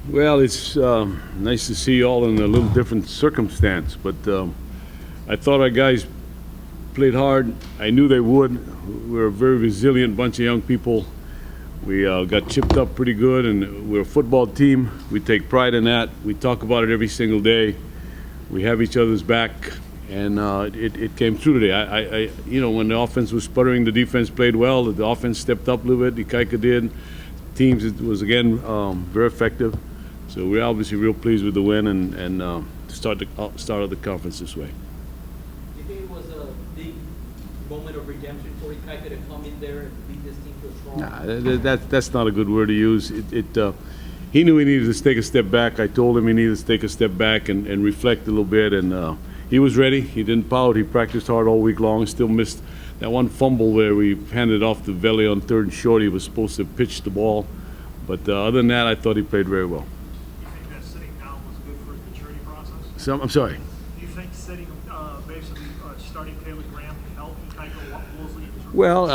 Well, it's nice to see you all in a little different circumstance, but I thought our guys played hard. I knew they would. We're a very resilient bunch of young people. We got chipped up pretty good, and we're a football team. We take pride in that. We talk about it every single day. We have each other's back, and it came through today. When the offense was sputtering, the defense played well. The offense stepped up a little bit. Ikaika did. Teams, it was again very effective. So we're obviously real pleased with the win and start of the conference this way. Do you think it was a big moment of redemption for Ikaika to come in there and lead this team to a strong? Nah, that's not a good word to use. He knew he needed to take a step back. I told him he needed to take a step back and reflect a little bit, and he was ready. He didn't pout. He practiced hard all week long. Still missed that one fumble where we handed off to Veli on 3rd and short. He was supposed to pitch the ball. But other than that, I thought he played very well. You think that sitting down was good for his maturity process? So, I'm sorry? Do you think sitting, basically starting Taylor Graham can help Ikaika Woolsey? Well,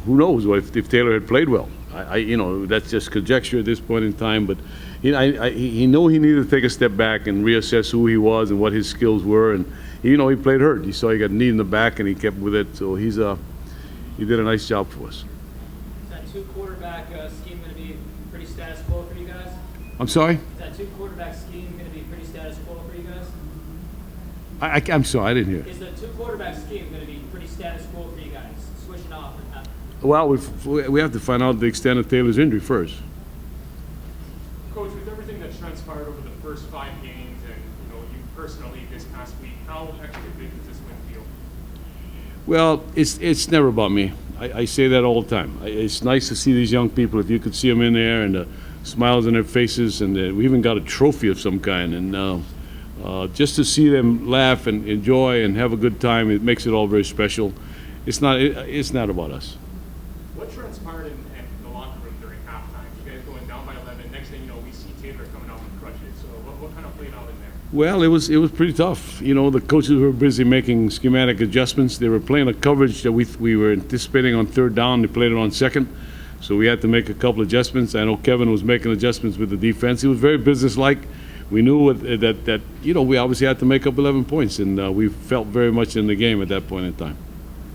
who knows if Taylor had played well. That's just conjecture at this point in time. But he knew he needed to take a step back and reassess who he was and what his skills were. And he played hurt. You saw he got knee in the back and he kept with it. So he did a nice job for us. Is that two-quarterback scheme going to be pretty status quo for you guys? I'm sorry? Is that two-quarterback scheme going to be pretty status quo for you guys? I'm sorry, I didn't hear. Is the two-quarterback scheme going to be pretty status quo for you guys? Switching off and not? Well, we have to find out the extent of Taylor's injury first. Coach, with everything that's transpired over the first 5 games and you personally this past week, how extra big does this win feel? Well, it's never about me. I say that all the time. It's nice to see these young people. If you could see them in there and the smiles on their faces, and we even got a trophy of some kind. And just to see them laugh and enjoy and have a good time, it makes it all very special. It's not about us. What transpired in the locker room during halftime? You guys going down by 11. Next thing you know, we see Taylor coming out with crutches. So what kind of played out in there? Well, it was pretty tough. The coaches were busy making schematic adjustments. They were playing a coverage that we were anticipating on 3rd down. They played it on 2nd, so we had to make a couple adjustments. I know Kevin was making adjustments with the defense. He was very businesslike. We knew that we obviously had to make up 11 points, and we felt very much in the game at that point in time.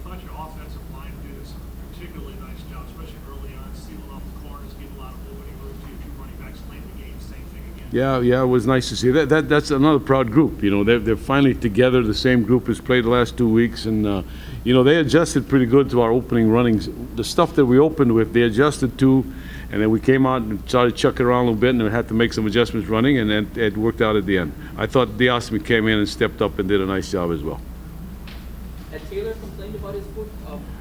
I thought your offensive line did a particularly nice job, especially early on, sealing off the corners, giving a lot of opening room to your 2 running backs late in the game. Same thing again. Yeah, it was nice to see. That's another proud group. They're finally together. The same group has played the last 2 weeks, and they adjusted pretty good to our opening runnings. The stuff that we opened with, they adjusted to, and then we came out and started chucking around a little bit, and we had to make some adjustments running, and then it worked out at the end. I thought Diosmi came in and stepped up and did a nice job as well. Had Taylor complained about his foot?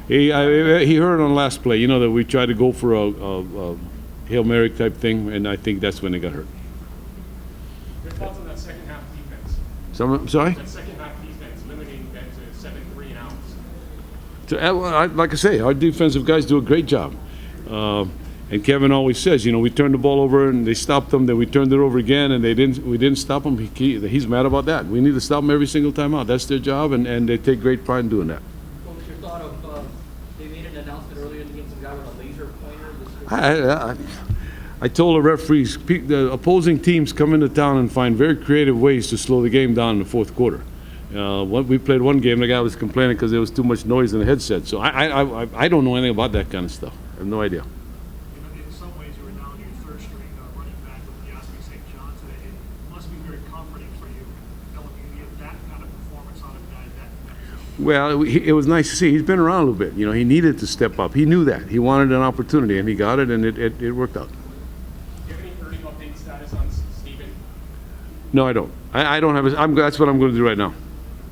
He heard on the last play, that we tried to go for a Hail Mary type thing, and I think that's when they got hurt. Your thoughts on that second half defense? Sorry? That second half defense, limiting them to 7-3 and outs. Like I say, our defensive guys do a great job. And Kevin always says, we turned the ball over and they stopped them, then we turned it over again and we didn't stop them. He's mad about that. We need to stop them every single time out. That's their job, and they take great pride in doing that. What was your thought of, they made an announcement earlier in the game, some guy with a laser pointer? I told the referees, the opposing teams come into town and find very creative ways to slow the game down in the 4th quarter. We played one game, the guy was complaining because there was too much noise in the headset. So I don't know anything about that kind of stuff. I have no idea. In some ways, you were down to your 3rd string running back with Diosmi St. John today. It must be very comforting for you knowing you get that kind of performance out of a guy that. Well, it was nice to see. He's been around a little bit. He needed to step up. He knew that. He wanted an opportunity, and he got it, and it worked out. Do you have any early update status on Stephen? No, I don't. I don't have. That's what I'm going to do right now.